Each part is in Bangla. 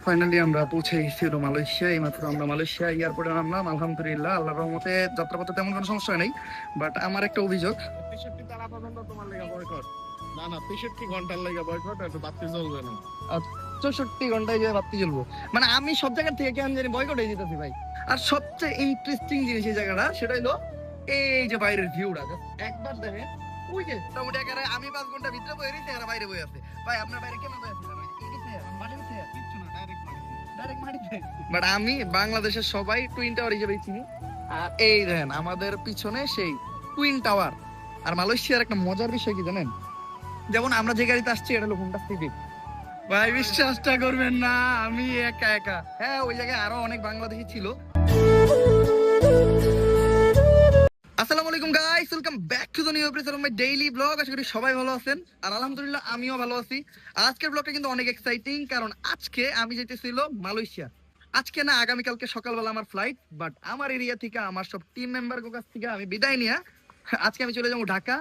ফাইনালি আমরা পৌঁছে গেছি হলো মালয়েশিয়া। এইমাত্র আমরা মালয়েশিয়া এয়ারপোর্টে নামলাম। আলহামদুলিল্লাহ, আল্লাহর রহমতে যাত্রাপথে তেমন কোনো সমস্যা নেই। বাট আমার একটা অভিযোগ, 63 তারা পর্যন্ত তোমার লেগে বয়কট। না না 63 ঘন্টার লেগে বয়কট, এত বাড়তি চলবে না। 64 ঘন্টায় যে ভাবতে চলবো, মানে আমি সব জায়গা থেকে কেন জানি বয়কট হয়ে যেতেছি ভাই। আর সবচেয়ে ইন্টারেস্টিং জিনিস এই জায়গাটা, সেটা হলো এই যে বাইরের ভিউটা একবার দেখেন। ওই যে মোটামুটি একেবারে আমি 5 ঘন্টা ভিতরে বয়ে রয়েছি আর বাইরে বয়ে আছে। ভাই আপনার বাইরে কেমন বয়ে আছে? বাট আমি বাংলাদেশের সবাই টুইন টাওয়ার হিসেবে চিনি। আর এই দেখেন আমাদের পিছনে সেই টুইন টাওয়ার। আর মালয়েশিয়ার একটা মজার বিষয় কি জানেন, যেমন আমরা যে গাড়িতে আসছি এটা হলো হোন্ডা সিভিক। ভাই বিশ্বাসটা করবেন না, আমি একা একা। হ্যাঁ, ওই জায়গায় আরো অনেক বাংলাদেশি ছিল। আসসালামু আলাইকুম guys, welcome back to the new episode of my daily blog. আশা করি সবাই ভালো আছেন, আর আলহামদুলিল্লাহ আমিও ভালো আছি। আজকের ব্লগটা কিন্তু অনেক এক্সাইটিং, কারণ আজকে আমি যেতেছিল মালয়েশিয়া। আজকে না, আগামীকালকে সকালবেলা আমার ফ্লাইট। বাট আমার এরিয়া থেকে, আমার সব টিম মেম্বার কাছ থেকে আমি বিদায় নিয়ে আজকে আমি চলে যাবো ঢাকা।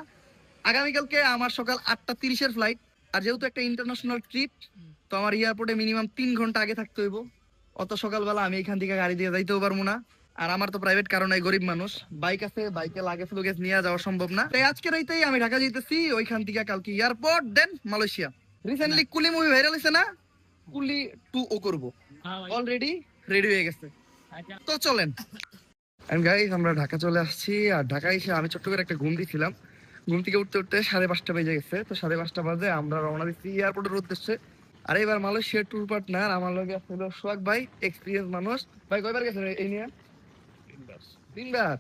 আগামীকালকে আমার সকাল 8:30-এর ফ্লাইট। আর যেহেতু একটা ইন্টারন্যাশনাল ট্রিপ, তো আমার এয়ারপোর্টে মিনিমাম 3 ঘন্টা আগে থাকতে হইব। অত সকালবেলা আমি এখান থেকে গাড়ি দিয়ে যাইতেও পারবো না। আর আমার তো প্রাইভেট কারণে গরিব মানুষ, বাইক আছে, বাইকে লাগেজ লুগেজ নিয়ে যাওয়া সম্ভব না। তাই আজকে রাইতেই আমি ঢাকা যাইতেছি, ওইখান থেকে কালকে এয়ারপোর্ট, দেন মালয়েশিয়া। রিসেন্টলি কুলি মুভি ভাইরাল হয়েছে না, কুলি 2 ও করবো, অলরেডি রেডি হয়ে গেছে। তো চলেন গাইস, আমরা ঢাকা চলে আসছি। আর ঢাকায় এসে আমি ছোট্ট করে একটা ঘুম দিয়েছিলাম। ঘুম থেকে উঠতে উঠতে 5:30 বেজে গেছে। তো 5:30 বাজে আমরা রওনা দিচ্ছি এয়ারপোর্টের উদ্দেশ্যে। আর এবার মালয়েশিয়ার ট্যুর পার্টনার আমার লগে আসছিল সোহাগ ভাই, এক্সপিরিয়েন্স মানুষ। ভাই কয়বার গেছেন এই নিয়ে? 3বার।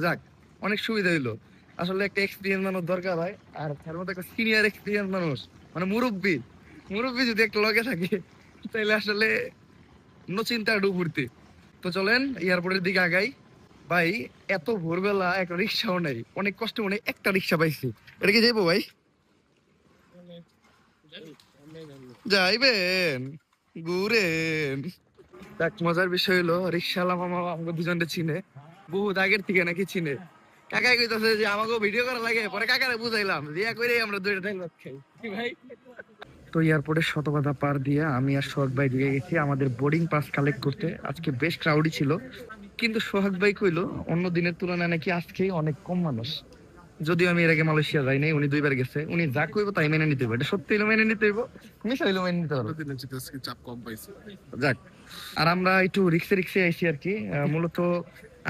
যাক, অনেক সুবিধা হইলো। আসলে একটা এক্সপিরিয়েন্স মানুষ দরকার হয়, আর তার মধ্যে একটা সিনিয়র এক্সপিরিয়েন্স মানুষ, মানে মুরব্বী মুরব্বী যদি একটা লগে থাকে তাহলে আসলে নো চিন্তা ডুবুরতে। তো চলেন এয়ারপোর্টের দিকে আগাই। ভাই এত ভোরবেলা একটা রিক্সাও নেই, অনেক কষ্ট মনে একটা রিক্সা পাইছি। এটা কি যাইবো ভাই? যাইবেন, ঘুরেন। এক মজার বিষয় হলো, রিক্সাওয়ালা মামা আমাকে দুজনকে চিনে, বহুত আগের থেকে নাকি চিনে। কাকাই কইতাছে যে আমাকে ভিডিও করা লাগে, পরে কাকারে বুঝাইলাম, দিয়া করে আমরা দুইটা টাইম খাই ভাই। তো এয়ারপোর্টের শতবাধা পার দিয়ে আমি আর সোহাগ ভাই দিয়ে গেছি আমাদের বোর্ডিং পাস কালেক্ট করতে। আজকে বেশ ক্রাউডি ছিল, কিন্তু সোহাগ ভাই কইলো অন্য দিনের তুলনায় নাকি আজকে অনেক কম মানুষ। যদিও আমি এর আগে মালয়েশিয়া যাই নাই, উনি 2বার গেছে। উনি যা কইবো তাই মেনে নিতে হইব, এটা সত্যি হইলো মেনে নিতে হইব, মিশা হইলো মেনে নিতে হবে। চাপ কম পাইছে। যাক, আর আমরা একটু রিক্সে রিক্সে আইছি আর কি। মূলত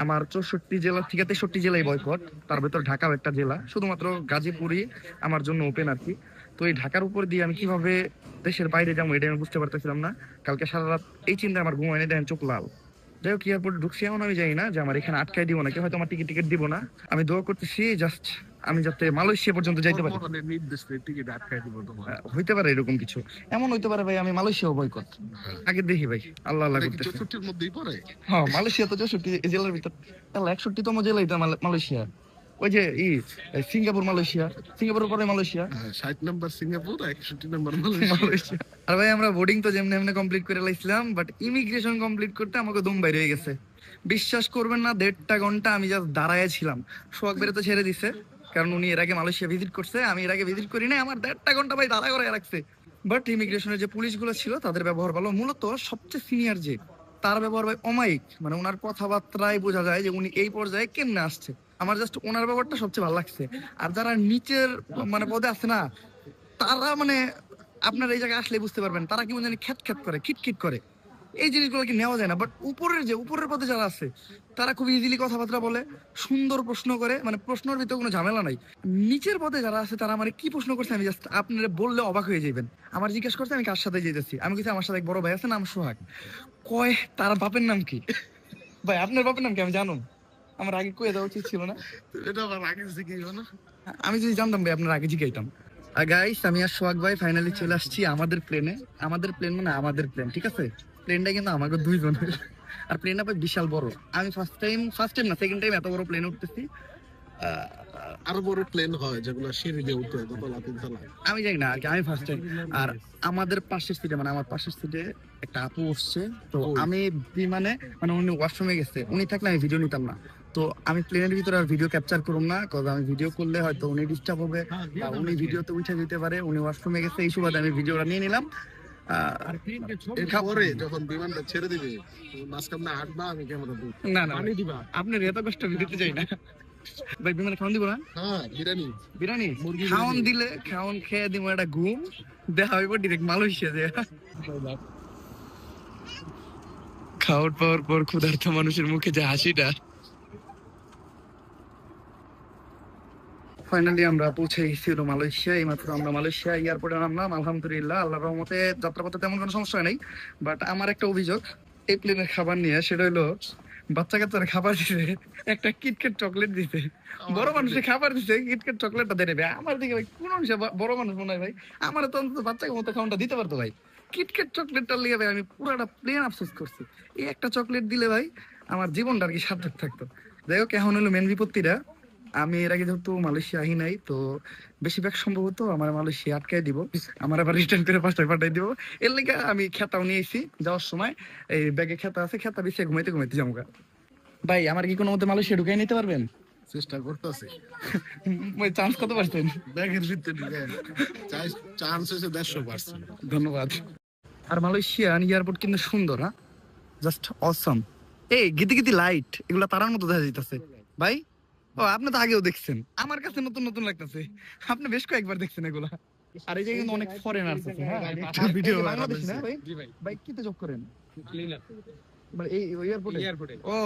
আমার 64 জেলা থেকে 63 জেলায় বয়কট, তার ভেতর ঢাকাও একটা জেলা। শুধুমাত্র গাজীপুরই আমার জন্য ওপেন আর কি। তো এই ঢাকার উপর দিয়ে আমি কিভাবে দেশের বাইরে যাবো এটা আমি বুঝতে পারতেছিলাম না। কালকে সারা রাত এই চিন্তা আমার ঘুম হয়নি, দেখেন চোখ লাল। যাই হোক, এয়ারপোর্ট ঢুকছি, এমন আমি জানি না যে আমার এখানে আটকাই দিব নাকি, হয়তো আমার টিকিট দিব না। আমি দোয়া করতেছি জাস্ট আমি যাতে মালয়েশিয়া পর্যন্ত যাইতে পারি। নির্দিষ্ট টিকিট আটকাই দিব তোমার। হইতে পারে এরকম কিছু, এমন হইতে পারে ভাই আমি মালয়েশিয়া বয়কট আগে দেখি ভাই। আল্লাহ আল্লাহ করতেছি। 64-র মধ্যেই পড়ে। হ্যাঁ, মালয়েশিয়া তো 64 জেলার ভিতর। তাহলে 61তম জেলাই তো মালয়েশিয়া। ওই যে সিঙ্গাপুর মালয়েশিয়া, সিঙ্গাপুরের পরে মালয়েশিয়া। 60 নম্বর সিঙ্গাপুর, 61 নম্বর মালয়েশিয়া। আর ভাই আমরা বোর্ডিং তো যেমনি এমনি কমপ্লিট করে লাইছিলাম, বাট ইমিগ্রেশন কমপ্লিট করতে আমাকে দম বাইরে হয়ে গেছে। বিশ্বাস করবেন না, 1.5 ঘন্টা আমি জাস্ট দাঁড়ায় ছিলাম। সোহাগ বেড়ে তো ছেড়ে দিছে, কারণ উনি এর আগে মালয়েশিয়া ভিজিট করছে, আমি এর আগে ভিজিট করি না। আমার 1.5 ঘন্টা ভাই দাঁড়া করে রাখছে। বাট ইমিগ্রেশনের যে পুলিশগুলো ছিল তাদের ব্যবহার ভালো। মূলত সবচেয়ে সিনিয়র যে, তার ব্যবহার ভাই অমায়িক। মানে ওনার কথাবার্তায় বোঝা যায় যে উনি এই পর্যায়ে কেমনে আসছে। আমার জাস্ট ওনার ব্যাপারটা সবচেয়ে ভালো লাগছে। আর যারা নিচের মানে পদে আছে না, তারা মানে আপনার এই জায়গায় আসলে বুঝতে পারবেন, তারা কি জানি খ্যাত খ্যাত করে, খিটখিট করে। এই জিনিসগুলো কি নেওয়া যায় না। বাট উপরের পদে যারা আছে তারা খুব ইজিলি কথাবার্তা বলে, সুন্দর প্রশ্ন করে, মানে প্রশ্নের ভিতরে কোনো ঝামেলা নাই। নিচের পদে যারা আছে তারা মানে কি প্রশ্ন করছে আমি জাস্ট আপনারা বললে অবাক হয়ে যাবেন। আমার জিজ্ঞেস করছে আমি কার সাথে যেতেছি, আমি কিছু আমার সাথে এক বড় ভাই আছে, নাম সোহাগ। কয় তার বাপের নাম কি? ভাই আপনার বাপের নাম কি আমি জানুন? আমার আগে কয়ে দেওয়া উচিত ছিল না? এটা আমার আগে শিখাইবো না। আমি যদি জানতাম ভাই আপনার আগে জিজ্ঞাইতাম। গাইস, আমি আর সোহাগ ভাই ফাইনালি চলে আসছি আমাদের প্লেনে। আমাদের প্লেন মানে আমাদের প্লেন, ঠিক আছে? প্লেনটা কিন্তু আমাকে দুইজনের। আর প্লেনটা ভাই বিশাল বড়। আমি ফার্স্ট টাইম না, সেকেন্ড টাইম এত বড় প্লেনে উঠতেছি। আরো বড় প্লেন হয় যেগুলো সিঁড়ি দিয়ে উঠতে হয়, দোতলা তিনতলা। আমি জানি না আর কি, আমি ফার্স্ট টাইম। আর আমাদের পাশের সিটে, মানে আমার পাশের সিটে একটা আপু বসছে। তো আমি বিমানে, মানে উনি ওয়াশরুমে গেছে, উনি থাকলে আমি ভিডিও নিতাম না। তো আমি প্লেনের ভিতরে আর ভিডিও ক্যাপচার করুম না, কারণ আমি ভিডিও করলে হয়তো উনি ডিস্টার্ব হবে, বা উনি ভিডিওতে উঠে যেতে পারে। উনি ওয়াশরুমে গেছে, এই সুবাদে আমি ভিডিওটা নিয়ে নিলাম। পরে যখন বিমানটা ছেড়ে দিবে মাঝখানে হাঁটবা, আমি ক্যামেরা দেবো। না না পানি দিবা? আপনার এত কষ্ট আমি দিতে চাই না ভাই। বিমানে খাওয়ান দিব না? হ্যাঁ, বিরিয়ানি। বিরিয়ানি মুরগি খাওয়ান বিরিয়ানি। দিলে খাওয়ান খেয়ে দিব একটা ঘুম, দেখা হইব ডিরেক্ট মালয়েশিয়া যে খাওয়ার পাওয়ার পর ক্ষুধার্ত মানুষের মুখে যে হাসিটা। ফাইনালি আমরা পৌঁছে গেছি মালয়েশিয়া। এইমাত্র আমরা মালয়েশিয়া এয়ারপোর্টে নামলাম। আলহামদুলিল্লাহ, আল্লাহর রহমতে যাত্রাপথে তেমন কোনো সমস্যা নাই। বাট আমার একটা অভিযোগ এই প্লেনের খাবার নিয়ে, সেটা হলো বাচ্চা কাচ্চারা খাবার দিছে, একটা কিটক্যাট চকলেট দিছে। বড় মানুষের খাবার দিছে, কিটক্যাট চকলেটটা দিয়ে নেবে। আমার দিকে ভাই কোন অংশে বড় মানুষ মনে হয় ভাই, আমার তো অন্তত বাচ্চাকে মতো খাওয়াটা দিতে পারতো ভাই। কিটক্যাট চকলেটটা লিয়ে ভাই আমি পুরোটা প্লেন আফসোস করছি। এই একটা চকলেট দিলে ভাই আমার জীবনটা আর কি সার্থক থাকতো। যাই হোক, এখন হলো মেন বিপত্তিটা। আমি এর আগে যেহেতু মালয়েশিয়া আহি নাই, তো বেশিরভাগ সম্ভবত আমার মালয়েশিয়া আটকাই দিব, আমার আবার রিটার্ন করে পাঁচটায় পাঠাই দিব। এর লেগে আমি খেতাও নিয়েছি যাওয়ার সময়। এই ব্যাগে খেতা আছে, খেতা বিছিয়ে ঘুমাইতে ঘুমাইতে যাবো গা। ভাই আমার কি কোনো মতে মালয়েশিয়া ঢুকাই নিতে পারবেন? চেষ্টা করতেছি। চান্স কত পারছেন? ব্যাগের ভিতরে ঢুকে চান্স হয়েছে 150%। ধন্যবাদ। আর মালয়েশিয়ান এয়ারপোর্ট কিন্তু সুন্দর, হ্যাঁ, জাস্ট অসম। এই গিতি গিতি লাইট, এগুলা তারার মতো দেখা যাইতেছে ভাই। ও, আপনি তো আগেও দেখছেন, আমার কাছে নতুন নতুন লাগতেছে। আপনি বেশ কয়েকবার দেখছেন এগুলা। আর এই যে কিন্তু অনেক ফরেনার্স আছে, হ্যাঁ, ভিডিও বাংলাদেশী না ভাই? ভাই কিতে জব করেন? মানে এই এয়ারপোর্টে? ও,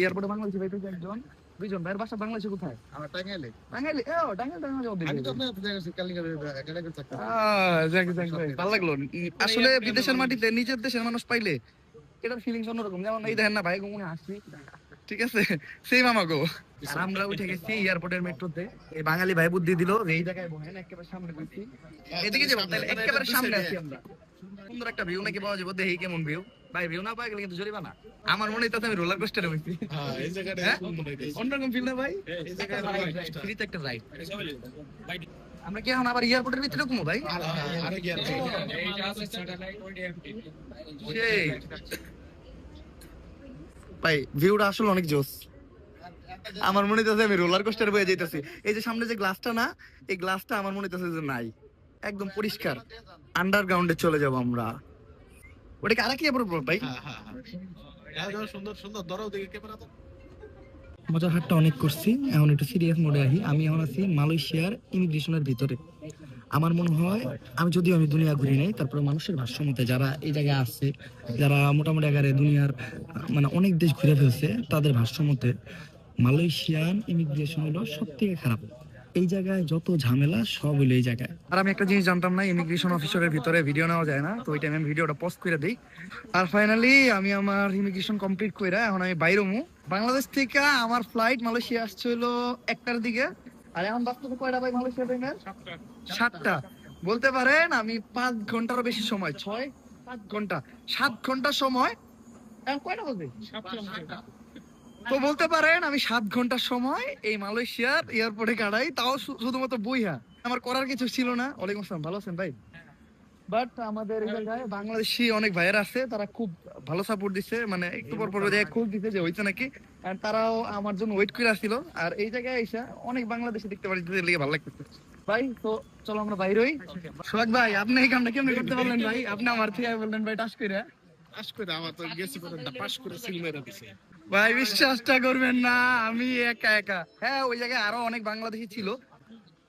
এয়ারপোর্টে বাংলাদেশী ভাই পেয়েছে একজন, দুইজন। ভাইয়ের বাসা বাংলাদেশে কোথায়? আমার টাঙ্গাইলে। টাঙ্গাইলে? ও, টাঙ্গাইল জব আমি তো দিতে। আপনার জায়গা কালিঙ্গা একাডেমি থাকতাম। যাক যাক ভাই, ভালো লাগলো। আসলে বিদেশের মাটিতে নিজের দেশের মানুষ পাইলে এটার ফিলিংস অন্যরকম। যেমন এই দেখেন না ভাই, গুমনে হাসি, ঠিক আছে, সেম আমাগো। আর আমরা উঠে গেছি এয়ারপোর্টের মেট্রোতে। এই বাঙালি ভাই বুদ্ধি দিল যে এই জায়গায় বহেন, একেবারে সামনে বসছি। এদিকে যাবো তাহলে, একেবারে সামনে আছি আমরা। সুন্দর একটা ভিউ নাকি পাওয়া যাবে, দেখি কেমন ভিউ। ভাই ভিউ না পাওয়া গেলে কিন্তু জরিমানা। আমার মনে হইতাছে আমি রোলার কোস্টারে বসছি। হ্যাঁ, এই জায়গাটা হ্যাঁ? সুন্দর হইতেছে। অন্যরকম ফিল না ভাই? এই জায়গায় ফ্রিতে একটা রাইড। আমরা কি এখন আবার এয়ারপোর্টের ভিতরে ঢুকবো ভাই? আরে কি আর সেই ভাই, ভিউটা আসলে অনেক জোস। আমার মনে হইতাছে আমি রোলার কোস্টারে বয়ে যাইতাছি। এই যে সামনে যে গ্লাসটা না, এই গ্লাসটা আমার মনে হইতাছে যে নাই, একদম পরিষ্কার। আন্ডারগ্রাউন্ডে চলে যাব আমরা। ওটা কি আরেক এয়ারপোর্ট ভাই? হ্যাঁ, সুন্দর সুন্দর ধরো দিকে ক্যামেরা তো। মজার হাটটা অনেক করছি, এখন একটু সিরিয়াস মোডে আহি। আমি এখন আছি মালয়েশিয়ার ইমিগ্রেশনের ভিতরে। আমার মনে হয়, আমি দুনিয়া ঘুরি নাই, তারপরে মানুষের ভাষ্য মতে যারা এই জায়গায় আছে, যারা মোটামুটি আকারে দুনিয়ার মানে অনেক দেশ ঘুরে ফেলছে, তাদের ভাষ্য মতে মালয়েশিয়ান ইমিগ্রেশন হলো সব থেকে খারাপ। এই জায়গায় যত ঝামেলা সব হলো এই জায়গায়। আর আমি একটা জিনিস জানতাম না, ইমিগ্রেশন অফিসারের ভিতরে ভিডিও নেওয়া যায় না, তো ওই টাইমে আমি ভিডিওটা পোস্ট করে দিই। আর ফাইনালি আমি আমার ইমিগ্রেশন কমপ্লিট করে এখন আমি বাইরে হমু। বাংলাদেশ থেকে আমার ফ্লাইট মালয়েশিয়া আসছে হলো 1টার দিকে। আর এখন বাস্তবে কয়টা ভাই মালয়েশিয়া ট্রেনের? 7টা। বলতে পারেন আমি 5 ঘন্টারও বেশি সময়, 5 ঘন্টা 7 ঘন্টা সময়। এখন কয়টা বাজে? তো বলতে পারেন আমি 7 ঘন্টা সময় এই মালয়েশিয়ার এয়ারপোর্টে কাটাই, তাও শুধুমাত্র বইহা। আমার করার কিছু ছিল না। ওয়ালাইকুম আসসালাম, ভালো আছেন ভাই? বাট আমাদের এই জায়গায় বাংলাদেশি অনেক ভাইয়েরা আছে, তারা খুব ভালো সাপোর্ট দিচ্ছে। মানে একটু পর পর জায়গায় খোঁজ দিতে যে হইছে নাকি, আর তারাও আমার জন্য ওয়েট করে আসছিল। আর এই জায়গায় এসে অনেক বাংলাদেশি দেখতে পারি, লেগে ভালো লাগতেছে ভাই। তো চলো আমরা বাইরে হই। সোহাগ ভাই, আপনি এই কামটা কেমনে করতে পারলেন ভাই? আপনি আমার থেকে বললেন ভাই টাচ করে। পাস করে আমার তো গেছি করে পাস করে সিল মেরে দিছে। ভাই বিশ্বাসটা করবেন না, আমি একা একা। হ্যাঁ, ওই জায়গায় আরো অনেক বাংলাদেশি ছিল।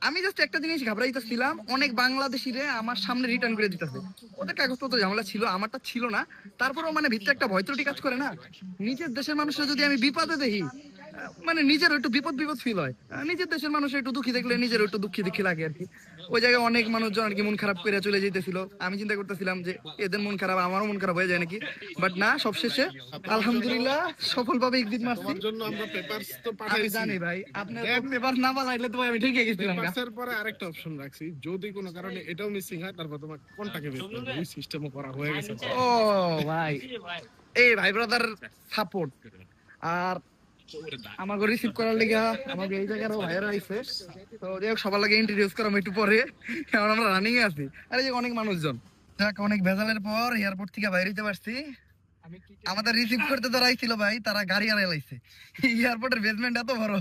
আমি জাস্ট একটা জিনিস ঘাবড়াইতেছিলাম, অনেক বাংলাদেশিরে আমার সামনে রিটার্ন করে দিতেছে। ওদের কাগজপত্র ঝামেলা ছিল, আমারটা ছিল না। তারপরেও মানে ভিতরে একটা ভয় ত্রুটি কাজ করে না। নিজের দেশের মানুষরা যদি আমি বিপদে দেখি, মানে নিজের একটু বিপদ বিপদ ফিল হয়। নিজের দেশের মানুষের একটু দুঃখী দেখলে নিজের একটু দুঃখী দুঃখী লাগে আর কি। ওই জায়গায় অনেক মানুষজন আর কি মন খারাপ করে চলে যেতেছিল। আমি চিন্তা করতেছিলাম যে এদের মন খারাপ, আমারও মন খারাপ হয়ে যায় নাকি। বাট না, সবশেষে আলহামদুলিল্লাহ সফলভাবে এক্সিট মারছি। তোমার জন্য আমরা পেপারস তো আমি পাঠাইছি। জানি ভাই, আপনি পেপার না বানাইলে তো আমি ঠেকে গেছিলাম। পেপারসের পরে আরেকটা অপশন রাখছি, যদি কোনো কারণে এটাও মিসিং হয় তারপর তোমার কোনটাকে বের করবে, ওই সিস্টেমও করা হয়ে গেছে। ও ভাই, এই ভাই ব্রাদার সাপোর্ট। আর আমাকে রিসিভ করার লেগে আমাকে এই জায়গার ভাইয়েরা আইছে। তো যাই হোক, সবার লাগে ইন্ট্রোডিউস করাম একটু পরে। এখন আমরা রানিং এ আছি। আরে যে অনেক মানুষজন, যাক অনেক ভেজালের পর এয়ারপোর্ট থেকে বাইরে হইতে পারছি। আমাদের রিসিভ করতে যারা আইছিল ভাই, তারা গাড়ি আনাই লাইছে। এয়ারপোর্টের বেসমেন্ট এত বড়,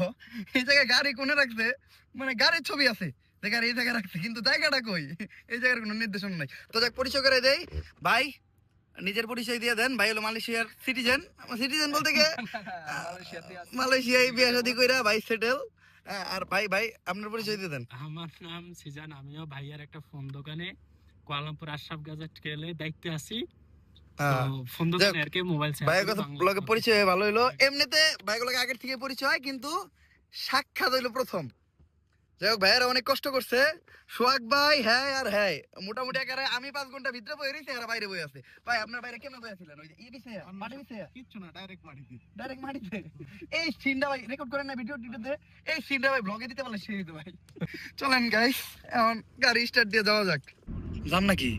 এই জায়গায় গাড়ি কোনে রাখছে, মানে গাড়ির ছবি আছে, জায়গার এই জায়গায় রাখছে, কিন্তু জায়গাটা কই? এই জায়গার কোনো নির্দেশনা নাই। তো যাক, পরিচয় করে দেই। ভাই, নিজের পরিচয় দিয়ে দেন। ভাই হলো মালয়েশিয়ার সিটিজেন। সিটিজেন বলতে গিয়ে মালয়েশিয়ায় বিয়ে শাদী কইরা ভাই সেটেল। আর ভাই ভাই আপনার পরিচয় দিয়ে দেন। আমার নাম সিজান, আমিও ভাইয়ার একটা ফোন দোকানে কুয়ালালামপুর আশরাফ গাজেট গেলে দেখতে আসি। ফোন দোকানে আর কি মোবাইল ভাইয়ের কথা ব্লগে পরিচয় হয়ে ভালো হইলো। এমনিতে ভাইগুলোকে আগের থেকে পরিচয়, কিন্তু সাক্ষাৎ হইলো প্রথম। যাই হোক, ভাইয়েরা অনেক কষ্ট করছে। সোহাগ ভাই হ্যাঁ আর হ্যাঁ মোটামুটি একেবারে আমি 5 ঘন্টা ভিতরে বই রয়েছি, আর বাইরে বই আছে। ভাই আপনার বাইরে কেমন বই আছিলেন? ওই যে ই বিছে মাটি বিছে কিচ্ছু না, ডাইরেক্ট মাটিতে। ডাইরেক্ট মাটিতে। এই সিনটা ভাই রেকর্ড করেন না ভিডিও টিডিওতে? এই সিনটা ভাই ব্লগে দিতে পারলে সেই দিত ভাই। চলেন গাইস, এখন গাড়ি স্টার্ট দিয়ে যাওয়া যাক। জাম নাকি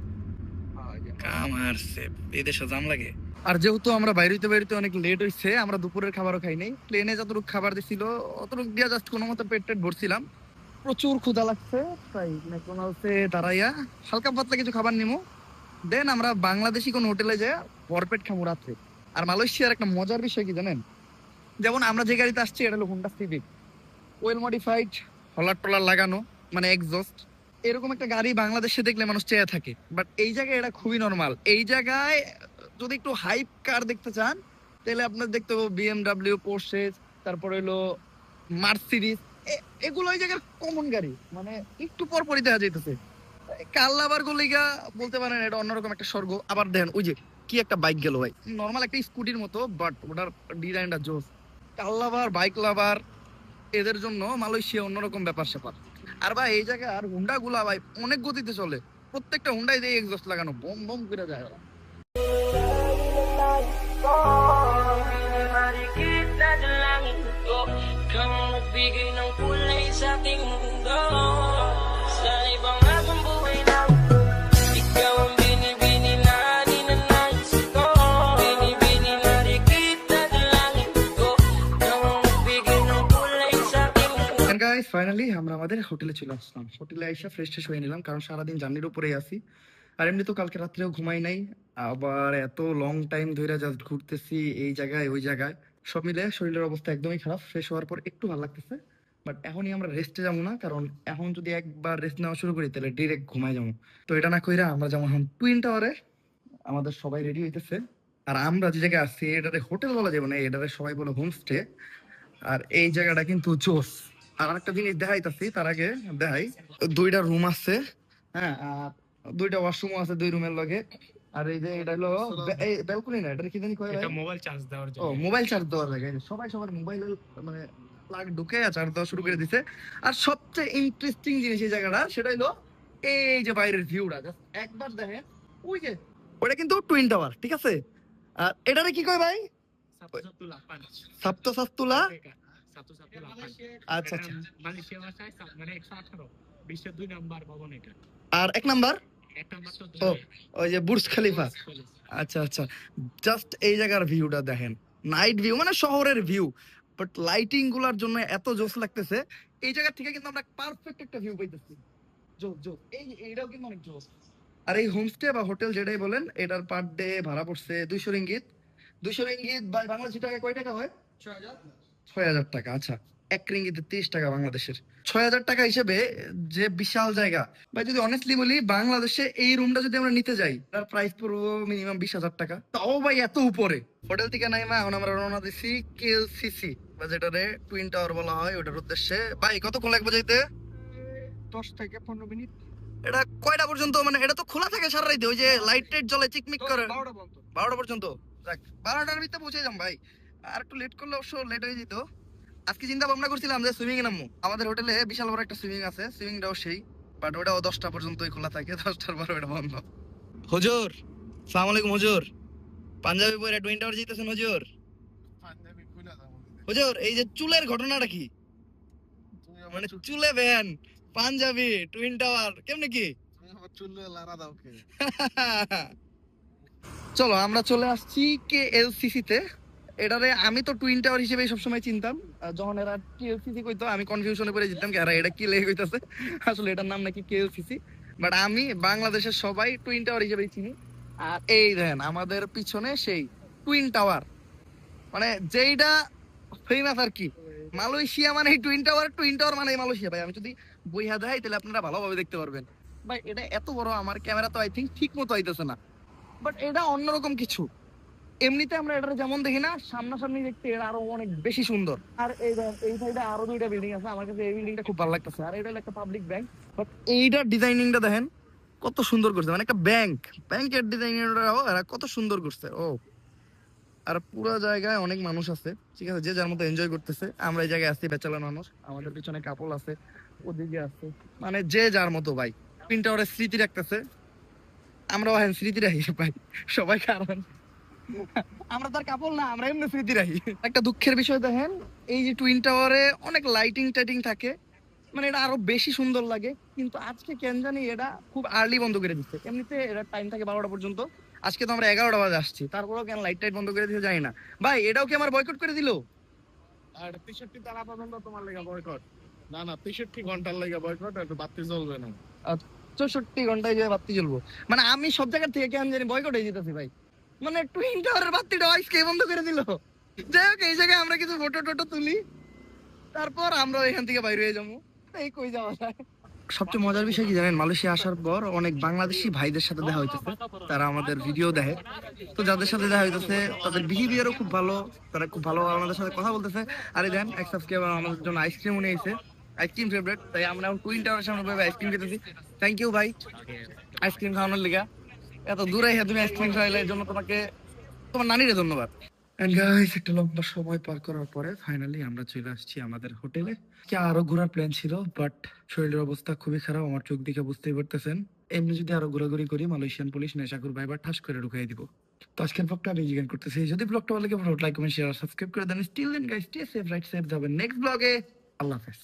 কামার সে এই দেশে জাম লাগে। আর যেহেতু আমরা বাইরেতে বাইরেতে অনেক লেট হইছে, আমরা দুপুরের খাবারও খাই নাই। প্লেনে যতটুকু খাবার দিছিল অতটুকু দিয়া জাস্ট কোনো মতো পেট টেট ভরছিলাম। প্রচুর ক্ষুধা লাগছে, তাই ম্যাকডোনাল্ডসে দাঁড়াইয়া হালকা পাতলা কিছু খাবার নিমো, দেন আমরা বাংলাদেশি কোন হোটেলে যাই ভরপেট খামো রাত্রে। আর মালয়েশিয়ার একটা মজার বিষয় কি জানেন? যেমন আমরা যে গাড়িতে আসছি এটা হলো হোন্ডা সিভিক, ওয়েল মডিফাইড, হলার টলার লাগানো, মানে এক্সস্ট। এরকম একটা গাড়ি বাংলাদেশে দেখলে মানুষ চেয়ে থাকে, বাট এই জায়গায় এটা খুবই নর্মাল। এই জায়গায় যদি একটু হাইপ কার দেখতে চান, তাহলে আপনার দেখতে হবে বিএমডাব্লিউ, পোর্শে, তারপরে হলো মার্সিডিজ। এগুলো এই জায়গার কমন গাড়ি, মানে একটু পর পরই দেখা যাইতেছে। কাল্লাবার গলিগা বলতে পারেন এটা অন্যরকম একটা স্বর্গ। আবার দেখেন ওই যে কি একটা বাইক গেল ভাই, নর্মাল একটা স্কুটির মতো, বাট ওটার ডিজাইনটা জোস। কাল্লাবার, বাইক লাভার, এদের জন্য মালয়েশিয়া অন্যরকম ব্যাপার স্যাপার। আর ভাই এই জায়গার হুন্ডা গুলা ভাই অনেক গতিতে চলে, প্রত্যেকটা হুন্ডাই দিয়ে এক্সস্ট লাগানো, বম বম করে যায়। ফাইনালি আমরা আমাদের হোটেলে চলে আসলাম। হোটেলে আইসা ফ্রেশ ট্রেশ হয়ে নিলাম, কারণ সারাদিন জার্নির উপরেই আছি। আর এমনি তো কালকে রাত্রেও ঘুমাই নাই, আবার এত লং টাইম ধরে জাস্ট ঘুরতেছি এই জায়গায় ওই জায়গায়, সব মিলে শরীরের অবস্থা একদমই খারাপ। ফ্রেশ হওয়ার পর একটু ভালো লাগতেছে, বাট এখনই আমরা রেস্টে যাবো না, কারণ এখন যদি একবার রেস্ট নেওয়া শুরু করি তাহলে ডিরেক্ট ঘুমাই যাবো। তো এটা না কইরা আমরা যেমন এখন টুইন টাওয়ারে, আমাদের সবাই রেডি হইতেছে। আর আমরা যে জায়গায় আছি এটারে হোটেল বলা যাবে না, এটারে সবাই বলে হোমস্টে। আর এই জায়গাটা কিন্তু জোস। আর একটা জিনিস দেখাইতাছি, তার আগে দেখাই, 2টা রুম আছে, হ্যাঁ, আর 2টা ওয়াশরুম আছে 2 রুমের লগে। আর এই যে এটা হলো এই ব্যালকনি না, এটা কি জানি কয় ভাই? এটা মোবাইল চার্জ দেওয়ার ও, জন্য। মোবাইল চার্জ দেওয়ার জায়গা। সবাই সবার মোবাইল মানে প্লাগ ঢুকে চার্জ দেওয়া শুরু করে দিছে। আর সবচেয়ে ইন্টারেস্টিং জিনিস এই জায়গাটা, সেটা হলো এই যে বাইরের ভিউটা, জাস্ট একবার দেখেন। ওই যে ওটা কিন্তু টুইন টাওয়ার, ঠিক আছে? আর এটারে কি কয় ভাই? সাপ্তো সাস্তুলা। আচ্ছা আচ্ছা। মালয়েশিয়া ভাষায় মানে 118 বিশ্বের 2 নাম্বার ভবন এটা। আর 1 নাম্বার এক নাম্বার ও ওই যে বুর্জ খলিফা। আচ্ছা আচ্ছা, জাস্ট এই জায়গার ভিউটা দেখেন, নাইট ভিউ, মানে শহরের ভিউ, বাট লাইটিং গুলার জন্য এত জোস লাগতেছে। এই জায়গা থেকে কিন্তু আমরা পারফেক্ট একটা ভিউ পাইতেছি। জোস জোস, এইটাও কিন্তু অনেক জোস। আর এই হোমস্টে বা হোটেল যেটাই বলেন, এটার পার ডে ভাড়া পড়ছে 200 রিঙ্গিত। 200 রিঙ্গিত বাংলাদেশি টাকা কয় টাকা হয়? 6000 টাকা। আচ্ছা, 1 রিঙ্গিতে 30 টাকা বাংলাদেশের। 6000 টাকা হিসেবে যে বিশাল জায়গা ভাই। যদি অনেস্টলি বলি, বাংলাদেশে এই রুমটা যদি আমরা নিতে যাই, তার প্রাইস পড়বো মিনিমাম 20,000 টাকা, তাও ভাই এত উপরে। হোটেল থেকে নাইমা এখন আমরা রওনা দিছি কেএলসিসি, বা যেটারে টুইন টাওয়ার বলা হয়, ওটার উদ্দেশ্যে। ভাই কতক্ষণ লাগবে যাইতে? 10 থেকে 15 মিনিট। এটা কয়টা পর্যন্ত, মানে এটা তো খোলা থাকে সারা রাইতে, ওই যে লাইট টাইট জ্বলে চিকমিক করে? 12টা পর্যন্ত। 12টা পর্যন্ত। দেখ 12টার ভিতরে পৌঁছে যাম ভাই। আর একটু লেট করলে অবশ্য লেট হয়ে যেত। আজকে চিন্তা ভাবনা করছিলাম যে সুইমিং এ নামবো। আমাদের হোটেলে বিশাল বড় একটা সুইমিং আছে, সুইমিংটাও সেই, বাট ওটাও 10টা পর্যন্তই খোলা থাকে, 10টার পর ওটা বন্ধ। হুজুর, সালাম আলাইকুম হুজুর। পাঞ্জাবি পরে টুইন টাওয়ার যেতেছেন হুজুর? পাঞ্জাবি খুলে দাও। হুজুর এই যে চুলের ঘটনাটা কি? তুমি আমার মানে চুলে ভ্যান, পাঞ্জাবি, টুইন টাওয়ার, কেমনে কি? তুমি আমার চুলে লারা দাও কে? চলো আমরা চলে আসছি কেএলসিসি তে। এটারে আমি তো টুইন টাওয়ার হিসেবে সবসময় চিনতাম। যখন এরা কেএলসিসি কইতো আমি কনফিউশনে পড়ে যেতাম কি এরা এটা কি লেগে কইতাছে, আসলে এটার নাম নাকি কেএলসিসি। বাট আমি বাংলাদেশের সবাই টুইন টাওয়ার হিসেবেই চিনি। আর এই দেখেন আমাদের পিছনে সেই টুইন টাওয়ার, মানে যেইটা ফেমাস আর কি। মালয়েশিয়া মানে টুইন টাওয়ার, টুইন টাওয়ার মানে মালয়েশিয়া। ভাই আমি যদি বইয়া দেয় তাহলে আপনারা ভালোভাবে দেখতে পারবেন। ভাই এটা এত বড়, আমার ক্যামেরা তো আই থিঙ্ক ঠিক মতো আইতেছে না, বাট এটা অন্যরকম কিছু। এমনিতে আমরা এটা যেমন দেখি না, সামনাসামনি দেখতে এটা আরো অনেক বেশি সুন্দর। আর এই সাইডে আরো দুইটা বিল্ডিং আছে, আমার কাছে এই বিল্ডিংটা খুব ভালো লাগতেছে। আর এটা হলো একটা পাবলিক ব্যাংক, বাট এইটার ডিজাইনিংটা দেখেন কত সুন্দর করছে, মানে একটা ব্যাংকের ডিজাইনটাও এরা কত সুন্দর করছে। ও আর পুরো জায়গায় অনেক মানুষ আছে, ঠিক আছে, যে যার মতো এনজয় করতেছে। আমরা এই জায়গায় আছি বেচালা মানুষ, আমাদের পিছনে কাপল আছে, ওদিকে আছে, মানে যে যার মতো ভাই টুইন টাওয়ারের স্মৃতি রাখতেছে। আমরাও হ্যাঁ স্মৃতি রাখি ভাই সবাই, কারণ আমরা তার কাপড় না, আমরা এমনি স্মৃতি রাখি। একটা দুঃখের বিষয় দেখেন, এই যে টুইন টাওয়ারে অনেক লাইটিং টাইটিং থাকে, মানে এটা আরো বেশি সুন্দর লাগে, কিন্তু আজকে কেন জানি এটা খুব আর্লি বন্ধ করে দিচ্ছে। এমনিতে এটা টাইম থাকে 12টা পর্যন্ত, আজকে তো আমরা 11টা বাজে আসছি, তারপরেও কেন লাইট টাইট বন্ধ করে দিতে জানি না। ভাই এটাও কি আমার বয়কট করে দিল? আর 63 তারা পর্যন্ত তোমার লেগে বয়কট। না না 63 ঘন্টার লেগে বয়কট, একটু বাতি জ্বলবে না। 64 ঘন্টায় যে বাতি জ্বলবো, মানে আমি সব জায়গা থেকে কেন জানি বয়কট হয়ে যেতেছি ভাই। মানে টুইন টাওয়ারের বাতিটা আজকে বন্ধ করে দিল। যাই হোক, এই জায়গায় আমরা কিছু ফটো টটো তুলি, তারপর আমরা এখান থেকে বাইরে হয়ে যাবো। এই কই যাওয়া যায়। সবচেয়ে মজার বিষয় কি জানেন, মালয়েশিয়া আসার পর অনেক বাংলাদেশি ভাইদের সাথে দেখা হইতেছে, তারা আমাদের ভিডিও দেখে। তো যাদের সাথে দেখা হইতেছে তাদের বিহেভিয়ারও খুব ভালো, তারা খুব ভালো আমাদের সাথে কথা বলতেছে। আর এই দেন এক সাবস্ক্রাইবার আমাদের জন্য আইসক্রিম নিয়ে এসেছে, আইসক্রিম ফেভারিট, তাই আমরা এখন টুইন টাওয়ারের সামনে বসে আইসক্রিম খেতেছি। থ্যাংক ইউ ভাই আইসক্রিম খাওয়ানোর লিগা, এত দূরে এসে তুমি আইসক্রিম খাওয়াইলে এর জন্য তোমাকে, তোমার নানিরে ধন্যবাদ। এন্ড গাইস, একটা লম্বা সময় পার করার পরে ফাইনালি আমরা চলে আসছি আমাদের হোটেলে। কি আরো ঘোরার প্ল্যান ছিল, বাট শরীরের অবস্থা খুবই খারাপ, আমার চোখ দিকে বুঝতেই পারতেছেন। এমনি যদি আরো ঘোরাঘুরি করি, মালয়েশিয়ান পুলিশ নেশাখোর ভাইবার ঠাস করে ঢুকিয়ে দিব। তো আজকের ব্লগটা আমি জিজ্ঞেস করতেছি, যদি ব্লগটা ভালো লাগে লাইক কমেন্ট শেয়ার সাবস্ক্রাইব করে দেন। Still then guys, stay safe, right safe, যাবেন নেক্সট ব্লগে। আল্লাহ হাফেজ।